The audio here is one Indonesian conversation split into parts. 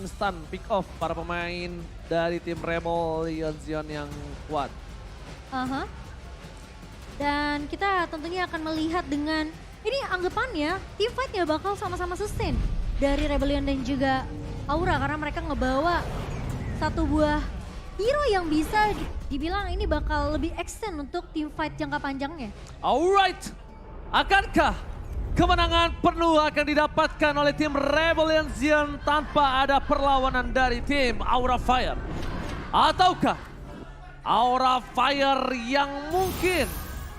instan pick off para pemain dari tim Rebellion Zion yang kuat. Aha. Dan kita tentunya akan melihat dengan ini anggapannya team fight-nya bakal sama-sama sustain dari Rebellion dan juga Aura karena mereka ngebawa satu buah hero yang bisa dibilang ini bakal lebih extend untuk team fight jangka panjangnya. Alright, akankah kemenangan penuh akan didapatkan oleh tim Rebellion Zion tanpa ada perlawanan dari tim Aura Fire? Ataukah Aura Fire yang mungkin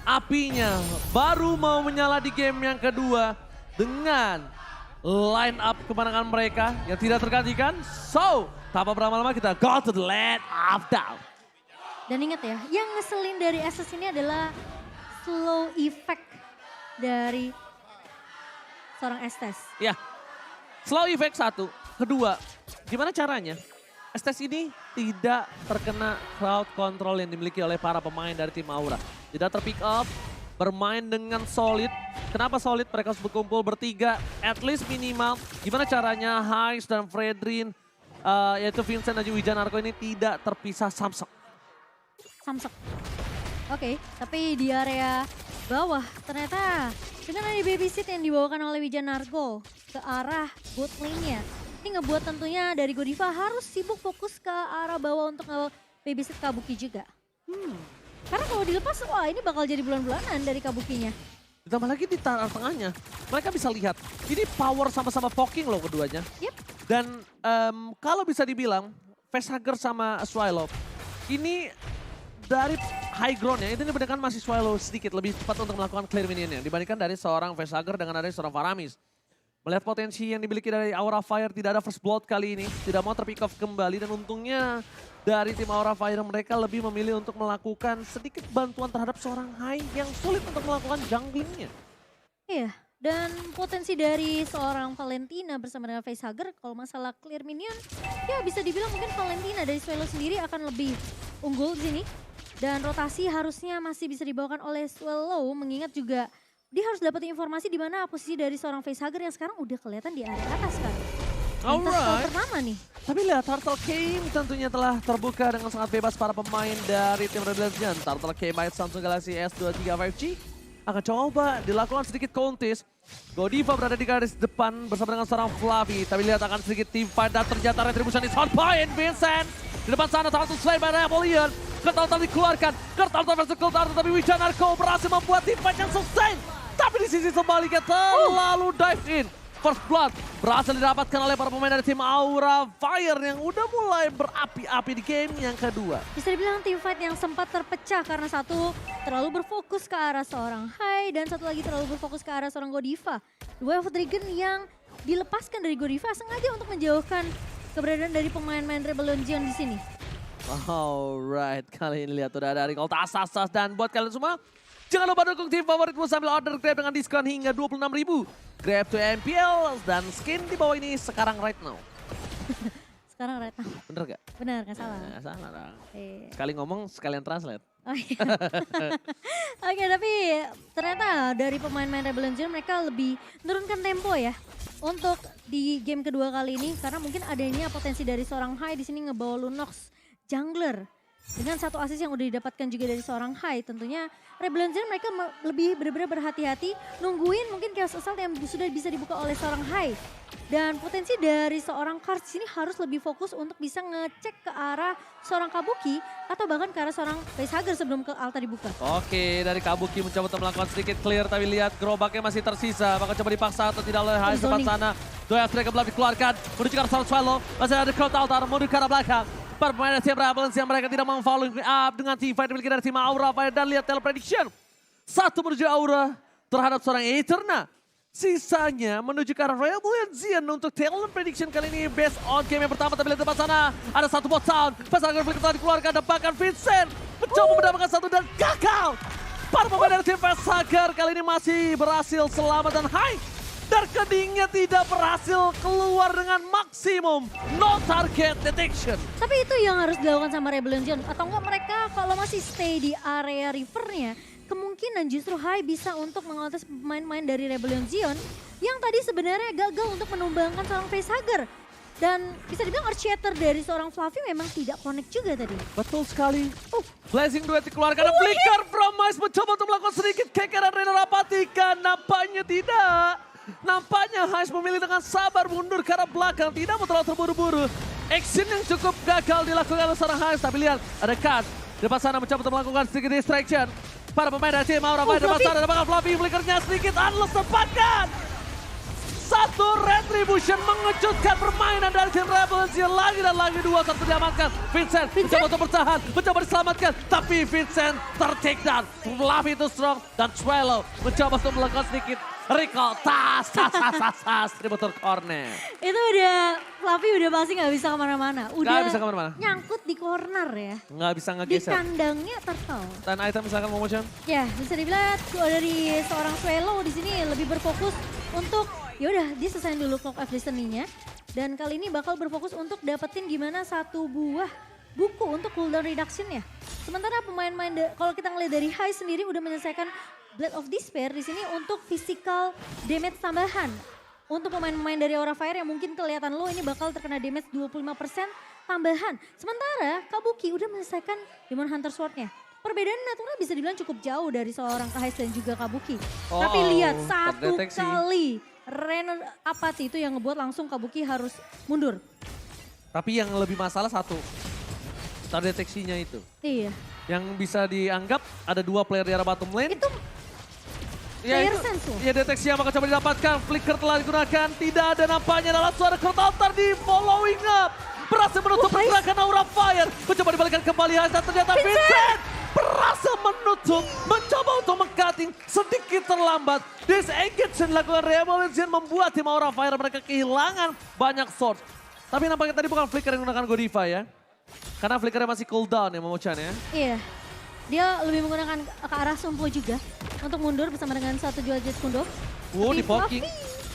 apinya baru mau menyala di game yang kedua dengan line up kemenangan mereka yang tidak tergantikan? So, tanpa berlama-lama kita go to the land of down. Dan ingat ya, yang ngeselin dari SS ini adalah slow effect dari seorang Estes. Ya, slow effect satu. Kedua, gimana caranya Estes ini tidak terkena crowd control yang dimiliki oleh para pemain dari tim Aura. Tidak terpick up, bermain dengan solid. Kenapa solid? Mereka harus berkumpul bertiga, at least minimal. Gimana caranya Hais dan Fredrin, yaitu Vincent dan juga Wijanarko ini tidak terpisah samsek. Oke, tapi di area bawah ternyata dengan ada babysit yang dibawakan oleh Wijanarko ke arah bot lane-nya. Ini ngebuat tentunya dari Godiva harus sibuk fokus ke arah bawah untuk babysit Kabuki juga. Karena kalau dilepas, wah ini bakal jadi bulan-bulanan dari Kabukinya. Ditambah lagi di tengahnya, mereka bisa lihat ini power sama-sama poking loh keduanya. Yep. Dan kalau bisa dibilang, Facehugger sama Swallow ini dari high ground ya, itu dibandingkan masih Swallow sedikit lebih cepat untuk melakukan clear minionnya dibandingkan dari seorang Facehugger dengan dari seorang Faramis. Melihat potensi yang dimiliki dari Aura Fire, tidak ada first blood kali ini, tidak mau terpick off kembali dan untungnya dari tim Aura Fire mereka lebih memilih untuk melakukan sedikit bantuan terhadap seorang Hai yang sulit untuk melakukan junglingnya. Iya, dan potensi dari seorang Valentina bersama dengan Facehugger, kalau masalah clear minion, ya bisa dibilang mungkin Valentina dari Swallow sendiri akan lebih unggul di sini. Dan rotasi harusnya masih bisa dibawakan oleh Swallow, mengingat juga dia harus dapat informasi di mana posisi dari seorang Facehugger yang sekarang udah kelihatan di area atas kan. Alright. Pertama nih. Tapi lihat Turtle Game tentunya telah terbuka dengan sangat bebas para pemain dari tim Rebellion Zion. Turtle Game Might Samsung Galaxy S23 5G akan coba dilakukan sedikit contest. Godiva berada di garis depan bersama dengan seorang Fluffy. Tapi lihat akan sedikit team fight dan ternyata Retribution is on point. Vincent di depan sana Turtle Slay by Rebellion. Turtle dikeluarkan. Turtle versus Turtle tapi Wijanarko berhasil membuat team fight yang sustain. Tapi di sisi sebaliknya terlalu dive in. First blood berhasil didapatkan oleh para pemain dari tim Aura Fire yang udah mulai berapi-api di game yang kedua. Bisa dibilang tim fight yang sempat terpecah karena satu terlalu berfokus ke arah seorang Hai dan satu lagi terlalu berfokus ke arah seorang Godiva. Dua Dragon yang dilepaskan dari Godiva sengaja untuk menjauhkan keberadaan dari pemain-pemain Rebellion Zion di sini. Alright, kali ini lihat udah ada recall tas dan buat kalian semua, jangan lupa dukung tim favoritmu sambil order Grab dengan diskon hingga 26.000. Grab to MPL dan skin di bawah ini sekarang right now. Sekarang right now. Bener gak? Benar, gak salah. Nggak salah dong. Eh. Sekali ngomong sekalian translate. Oh iya. Oke, tapi ternyata dari pemain-pemain Rebellion Zion mereka lebih menurunkan tempo ya untuk di game kedua kali ini karena mungkin adanya potensi dari seorang Hai di sini ngebawa Lunox jungler. Dengan satu assist yang udah didapatkan juga dari seorang Hai, tentunya Rebellion Zion mereka lebih benar-benar berhati-hati nungguin mungkin Chaos Assault yang sudah bisa dibuka oleh seorang Hai. Dan potensi dari seorang Karts sini harus lebih fokus untuk bisa ngecek ke arah seorang Kabuki atau bahkan ke arah seorang Facehugger sebelum ke altar dibuka. Oke, dari Kabuki mencoba untuk melakukan sedikit clear tapi lihat gerobaknya masih tersisa. Apakah coba dipaksa atau tidak oleh Hai sempat sana. Dua Strike belum dikeluarkan, menuju ke arah seorang Swallow. Masih ada crowd altar, menuju ke arah belakang. Para pemain dari tim Rebellion yang mereka tidak mau following up dengan team fight dimiliki dari tim Aura Fire dan lihat teleprediction. Satu menuju Aura terhadap seorang Eterna. Sisanya menuju ke arah Rebellion Zion untuk talent prediction kali ini based on game yang pertama. Tapi lihat depan sana ada satu bot sound. Pasangan Flicker telah dikeluarkan dan bahkan Vincent mencoba mendapatkan satu dan gagal. Para pemain dari tim Facehugger kali ini masih berhasil selamat dan Hai. Darkeningnya tidak berhasil keluar dengan maksimum no target detection. Tapi itu yang harus dilakukan sama Rebellion Zion. Atau enggak mereka kalau masih stay di area rivernya, kemungkinan justru Hai bisa untuk mengontes pemain-pemain dari Rebellion Zion yang tadi sebenarnya gagal untuk menumbangkan seorang Facehugger. Dan bisa dibilang earth shatter dari seorang Fluffy memang tidak connect juga tadi. Betul sekali. Blazing duet dikeluarkan. Flicker from Ice mencoba untuk melakukan sedikit kekeran Reno rapatikan. Nampaknya tidak. Nampaknya Heist memilih dengan sabar mundur ke arah belakang. Tidak mau terlalu terburu-buru. Action yang cukup gagal dilakukan oleh seorang Heist. Tapi lihat ada Kaz. Di depan sana mencoba untuk melakukan sedikit distraction. Para pemain dari tim Aura Fire di depan sana. Ada bakal Fluffy flickernya sedikit. Unless tempatkan. Satu Retribution mengejutkan permainan dari tim Rebellion. Lagi dan lagi 2-1 diamankan. Vincent mencoba untuk bertahan, mencoba diselamatkan. Tapi Vincent ter-take down. Fluffy itu strong dan Swallow mencoba untuk melakukan sedikit recall. Tas. Distributor corner. Itu udah, Fluffy udah pasti gak bisa kemana-mana. Udah Gak bisa kemana-mana. nyangkut di corner ya. Nggak bisa Di ngegeser. kandangnya turtle. Dan item misalkan motion. Ya, bisa dibilang dari seorang Swallow di sini lebih berfokus untuk yaudah dia selesai dulu Clock of Destiny-nya. Dan kali ini bakal berfokus untuk dapetin gimana satu buah buku untuk cooldown reduction-nya. Sementara pemain-pemain, kalau kita ngeliat dari High sendiri udah menyelesaikan Blade of Despair di sini untuk physical damage tambahan. Untuk pemain-pemain dari Aura Fire yang mungkin kelihatan lo ini bakal terkena damage 25% tambahan. Sementara Kabuki udah menyelesaikan Demon Hunter Sword-nya. Perbedaan natural bisa dibilang cukup jauh dari seorang Kahais dan juga Kabuki. Tapi lihat satu terdeteksi. kali Reno Apathy itu yang ngebuat langsung Kabuki harus mundur. Tapi yang lebih masalah satu. Terdeteksinya itu. Iya. Yang bisa dianggap ada 2 player di arah bottom lane. Itu player sense loh. Iya, deteksi yang bakal coba didapatkan. Flicker telah digunakan. Tidak ada nampaknya adalah suara Crowd Altar di following up. Berhasil menutup pergerakan Aura Fire. Mencoba dibalikan kembali dan ternyata Vincent berhasil menutup. Mencoba untuk meng-cutting sedikit terlambat. Disengage yang dilakukan Revolution membuat tim Aura Fire mereka kehilangan banyak source. Tapi nampaknya tadi bukan Flicker yang menggunakan Godiva ya. Karena Flickernya masih cooldown ya Momochan ya. Iya. Dia lebih menggunakan ke arah Sumpo juga untuk mundur bersama dengan satu jual jet kundo. Wow, Tapi di poking.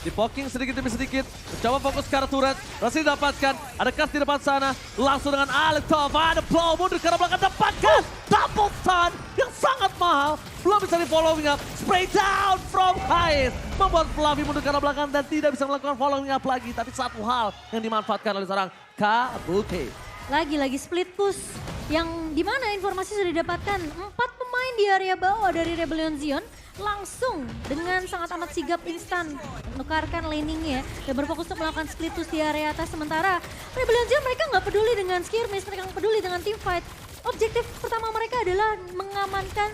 Di poking sedikit demi sedikit. Mencoba fokus ke arah turret. Berhasil didapatkan. Ada Kaz di depan sana. Langsung dengan Alektov. Ada blow mundur ke arah belakang. Dapatkan. Double stun yang sangat mahal. Belum bisa di following up. Spray down from Hais. Membuat Fluffy mundur ke arah belakang dan tidak bisa melakukan following up lagi. Tapi satu hal yang dimanfaatkan oleh seorang Kabuki. Lagi-lagi split push yang dimana informasi sudah didapatkan 4 pemain di area bawah dari Rebellion Zion langsung dengan sangat amat sigap instan menukarkan laningnya dan berfokus untuk melakukan split push di area atas. Sementara Rebellion Zion mereka nggak peduli dengan skirmish, mereka nggak peduli dengan team fight. Objektif pertama mereka adalah mengamankan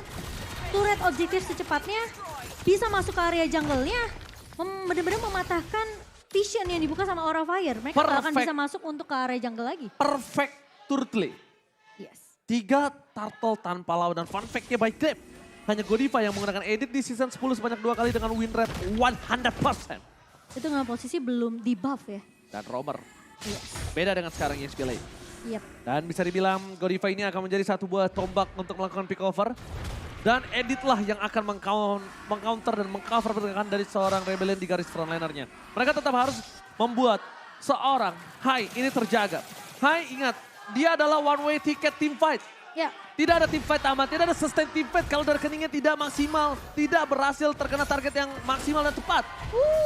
turret objektif secepatnya, bisa masuk ke area jungle-nya, benar-benar mematahkan vision yang dibuka sama Aura Fire. Mereka gak akan bisa masuk untuk ke area jungle lagi. Perfect turtle. Yes. 3 turtle tanpa lawan dan fun fact-nya by Grab. Hanya Godiva yang menggunakan edit di season 10 sebanyak 2 kali dengan win rate 100%. Itu dengan posisi belum di buff ya. Dan Romer. Yes. Beda dengan sekarang EXP Lane. Yep. Dan bisa dibilang Godiva ini akan menjadi satu buah tombak untuk melakukan pick over. Dan Edit lah yang akan mengcounter dan mengcover pergerakan dari seorang Rebellion di garis frontlinernya. Mereka tetap harus membuat seorang Hai ini terjaga. Hai ingat, dia adalah one way ticket team fight. Ya. Tidak ada team fight aman, tidak ada sustain team fight kalau dari keningnya tidak maksimal, tidak berhasil terkena target yang maksimal dan tepat.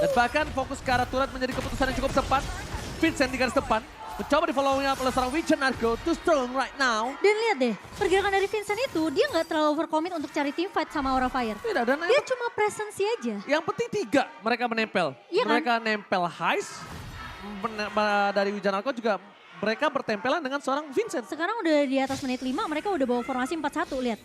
Dan bahkan fokus ke arah turret menjadi keputusan yang cukup tepat. Vincent di garis depan. Mencoba di following up oleh seorang Witcher Narco, too strong right now. Dan lihat deh, pergerakan dari Vincent itu dia nggak terlalu overcommit untuk cari team fight sama Aura Fire. Tidak, dan Dia cuma presensi aja. yang penting 3 mereka menempel. Iya kan? Mereka nempel Heist, dari Witcher Narco juga mereka bertempelan dengan seorang Vincent. Sekarang udah di atas menit 5, mereka udah bawa formasi 4-1, lihat.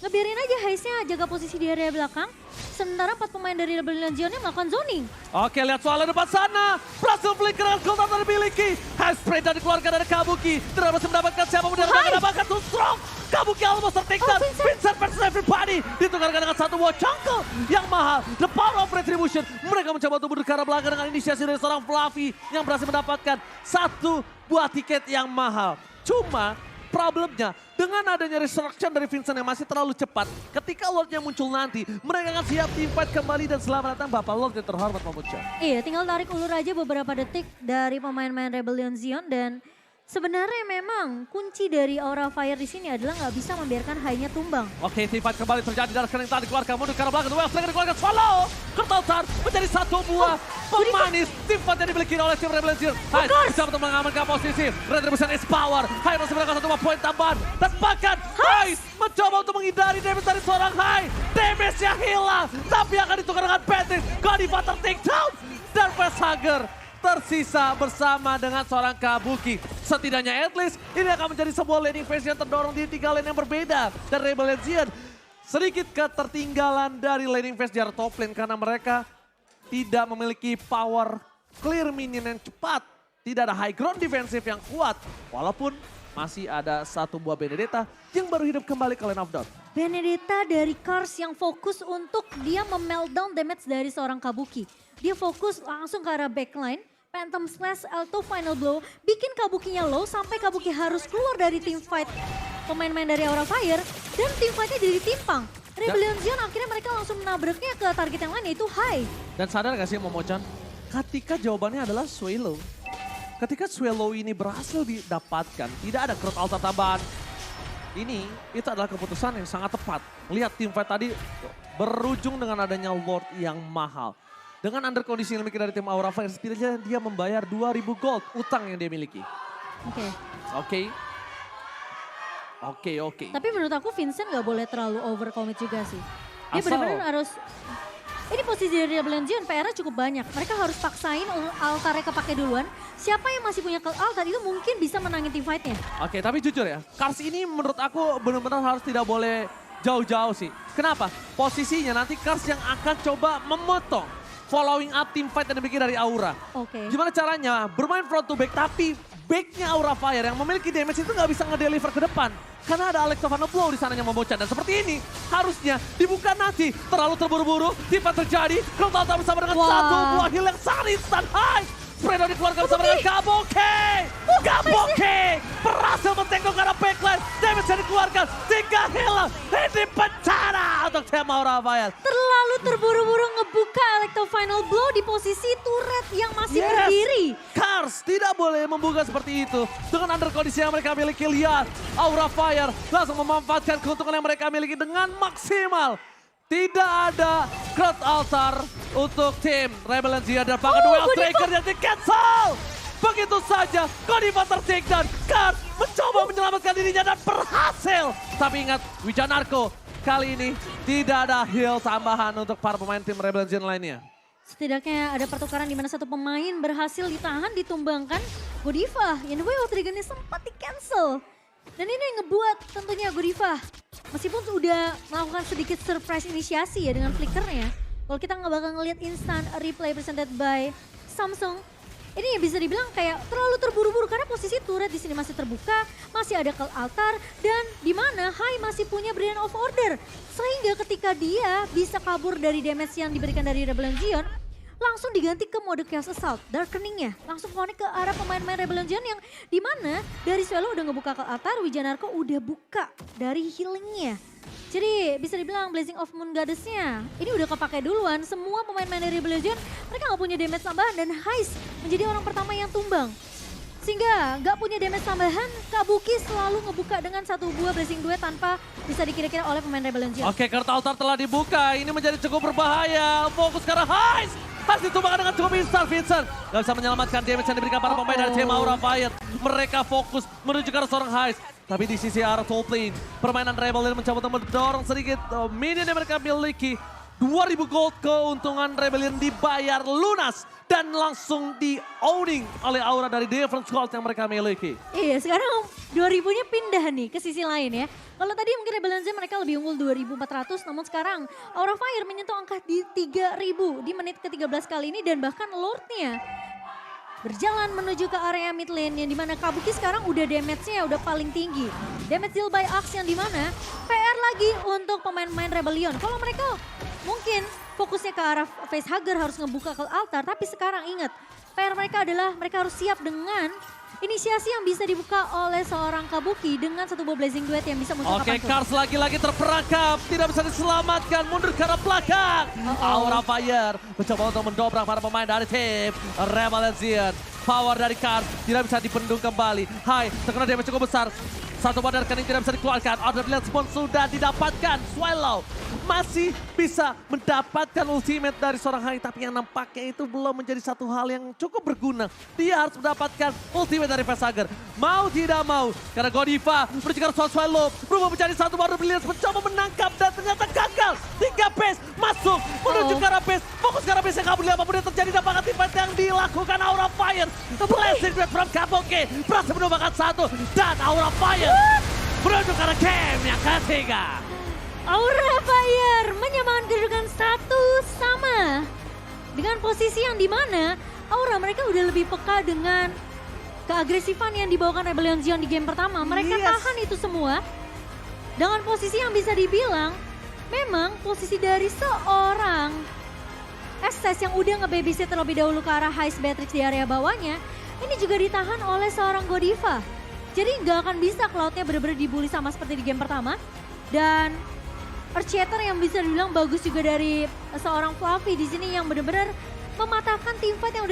Ngebiarin aja Heist-nya jaga posisi di area belakang. Sementara 4 pemain dari Rebellion Zion-nya melakukan zoning. Oke, lihat soalnya depan sana. Berhasil flicker dan Gold Hunter dimiliki. High spray dan dikeluarkan dari Kabuki. Tidak berhasil mendapatkan siapa pun yang mendapatkan too strong. Kabuki almost tertake down. Vincent versus everybody. Ditukarkan dengan satu buah chungle yang mahal. The power of retribution. Mereka mencoba untuk mundur ke arah belakang dengan inisiasi dari seorang Fluffy yang berhasil mendapatkan satu buah tiket yang mahal. Cuma problemnya dengan adanya resurrection dari Vincent yang masih terlalu cepat. Ketika Lordnya muncul nanti, mereka akan siap team fight kembali dan selamat datang Bapak Lord yang terhormat memuncul. Iya, tinggal tarik ulur aja beberapa detik dari pemain-pemain Rebellion Zion dan Sebenarnya memang kunci dari Aura Fire di sini adalah nggak bisa membiarkan Hai-nya tumbang. Oke, teamfight kembali terjadi dari rekening tadi dikeluarkan mundur ke arah belakang. Well, Striker dikeluarkan Swallow. Kertautan menjadi satu buah pemanis. Teamfight yang dimiliki oleh tim Rebel Legends. Hai bisa untuk mengamankan posisi. Retribution is power. Hai masih mendapatkan satu buah poin tambahan. Dan bahkan Hai mencoba untuk menghindari damage dari seorang Hai. Damage-nya hilang. Tapi akan ditukar dengan Patrick. Godiva takedown. Dan Facehugger tersisa bersama dengan seorang Kabuki. Setidaknya at least ini akan menjadi sebuah laning phase yang terdorong di 3 lane yang berbeda. Dan Rebel Legends sedikit ketertinggalan dari laning phase di top lane karena mereka tidak memiliki power clear minion yang cepat. Tidak ada high ground defensive yang kuat. Walaupun masih ada satu buah Benedetta yang baru hidup kembali ke lane of Dawn. Benedetta dari Cars yang fokus untuk dia memeltdown damage dari seorang Kabuki. Dia fokus langsung ke arah backline. Phantom Slash, Alto Final Blow, bikin Kabukinya low sampai Kabuki harus keluar dari team fight pemain-pemain dari Aura Fire. Dan team fightnya jadi timpang. Rebellion Zion akhirnya mereka langsung menabraknya ke target yang lain yaitu Hai. Dan sadar gak sih Momochan? Ketika jawabannya adalah Swallow. Ketika Swallow ini berhasil didapatkan, tidak ada crowd altar tambahan. Itu adalah keputusan yang sangat tepat. Lihat tim fight tadi berujung dengan adanya Lord yang mahal. Dengan under kondisi yang dimiliki dari tim Aura Fire, setidaknya dia membayar 2.000 gold utang yang dia miliki. Oke. Tapi menurut aku Vincent gak boleh terlalu overcommit juga sih. Dia benar-benar harus... Ini posisi dari Rebellion Zion PR-nya cukup banyak. Mereka harus paksain altarnya kepake duluan. Siapa yang masih punya altar itu mungkin bisa menangin team fight-nya. Oke, tapi jujur ya, Cars ini menurut aku benar-benar harus tidak boleh jauh-jauh sih. Kenapa? Posisinya nanti Cars yang akan coba memotong following up team fight yang dimiliki dari Aura. Gimana caranya? Bermain front to back tapi backnya Aura Fire yang memiliki damage itu nggak bisa ngedeliver ke depan. Karena ada Alex Final Blow di sananya membocah. Dan seperti ini harusnya dibuka nanti. Terlalu terburu-buru, team fight terjadi. Crowd Altar bersama dengan satu buah heal yang sangat instan. Hai! Spreadown dikeluarkan bersama dengan Kabuki berhasil mentengok ke arah backline. Damage yang dikeluarkan, 3 heal. Ini bencana untuk tim Aura Fire. Terlalu terburu-buru ngebuka Electro Final Blow di posisi turret yang masih berdiri. Cars tidak boleh membuka seperti itu. Dengan under kondisi yang mereka miliki, lihat Aura Fire langsung memanfaatkan keuntungan yang mereka miliki dengan maksimal. Tidak ada crowd altar untuk tim Rebel Legends dan bahkan duel striker yang di cancel. Begitu saja Godiva tertakedown. Cars mencoba menyelamatkan dirinya dan berhasil. Tapi ingat Wijanarko kali ini tidak ada heal tambahan untuk para pemain tim Rebel Legends lainnya. Setidaknya ada pertukaran di mana satu pemain berhasil ditahan, ditumbangkan. Godiva yang WoW Dragonnya sempat di cancel. Dan ini yang ngebuat tentunya Godiva meskipun sudah melakukan sedikit surprise inisiasi ya dengan flickernya. Kalau kita nggak bakal ngeliat instant replay presented by Samsung. Ini ya bisa dibilang kayak terlalu terburu-buru karena posisi turret di sini masih terbuka, masih ada ke altar dan di mana Hai masih punya Brilliant of Order. Sehingga ketika dia bisa kabur dari damage yang diberikan dari Rebellion Zion, langsung diganti ke mode Chaos Assault, Darkeningnya. Langsung connect ke arah pemain-pemain Rebellion Zion yang dimana dari Swallow udah ngebuka ke altar, Wijanarko udah buka dari healingnya. Jadi bisa dibilang Blazing of Moon Goddess-nya ini udah kepake duluan. Semua pemain-pemain dari Rebellion Zion mereka gak punya damage tambahan dan Heist menjadi orang pertama yang tumbang. Sehingga gak punya damage tambahan, Kabuki selalu ngebuka dengan satu buah Blazing Duet tanpa bisa dikira-kira oleh pemain Rebellion Zion. Oke, kartu altar telah dibuka, ini menjadi cukup berbahaya. Fokus ke arah Heist. Harus ditumbangkan dengan cukup instan, Vincent. Gak bisa menyelamatkan damage yang diberikan para pemain dari tim Aura Fire. Mereka fokus menuju ke arah seorang Heist. Tapi di sisi arah top lane, permainan Rebellion mencoba untuk mendorong sedikit minion yang mereka miliki. 2.000 gold keuntungan Rebellion dibayar lunas. Dan langsung di-owning oleh Aura dari different gold yang mereka miliki. Iya, sekarang 2.000-nya pindah nih ke sisi lain ya. Kalau tadi mungkin Rebellion Zion mereka lebih unggul 2.400, namun sekarang Aura Fire menyentuh angka di 3.000 di menit ke-13 kali ini. Dan bahkan Lordnya berjalan menuju ke area mid lane yang dimana Kabuki sekarang udah damage-nya udah paling tinggi. Damage deal by Axe yang dimana PR lagi untuk pemain-pemain Rebellion. Kalau mereka mungkin fokusnya ke arah Facehugger harus ngebuka ke altar, tapi sekarang ingat PR mereka adalah mereka harus siap dengan inisiasi yang bisa dibuka oleh seorang Kabuki dengan satu buah Blazing Duet yang bisa muncul kapanpun. Oke, Cars lagi-lagi terperangkap, tidak bisa diselamatkan, mundur ke arah belakang. Aura Fire mencoba untuk mendobrak para pemain dari tim Rebel Legends. Power dari Kars tidak bisa dipendung kembali. Hai, terkena damage cukup besar. Satu wadah rekening tidak bisa dikeluarkan. Order Brilliant Spawn sudah didapatkan. Swallow masih bisa mendapatkan ultimate dari seorang Hai. Tapi yang nampaknya itu belum menjadi satu hal yang cukup berguna. Dia harus mendapatkan ultimate dari Facehager. Mau tidak mau. Karena Godiva menuju Swallow berubah menjadi satu. Order Brilliant mencoba menangkap dan ternyata gagal. 3 base masuk menuju ke arah base. Fokus ke arah base yang kabur. Apapun yang terjadi dapatkan teamfight yang dilakukan Aura Fire. Blessing Red from Kabuki. Berhasil menumbangkan 1 dan Aura Fire menuju ke arah game yang ketiga. Aura Fire menyamakan kedudukan 1 sama. Dengan posisi yang dimana Aura mereka udah lebih peka dengan keagresifan yang dibawakan Rebellion Zion di game pertama. Mereka tahan itu semua. Dengan posisi yang bisa dibilang memang posisi dari seorang SS yang udah nge-babysit terlebih dahulu ke arah Heist Beatrix di area bawahnya. Ini juga ditahan oleh seorang Godiva. Jadi nggak akan bisa Cloud-nya benar-benar dibully sama seperti di game pertama. Dan Earthshatter yang bisa dibilang bagus juga dari seorang Fluffy di sini yang benar-benar mematahkan teamfight yang udah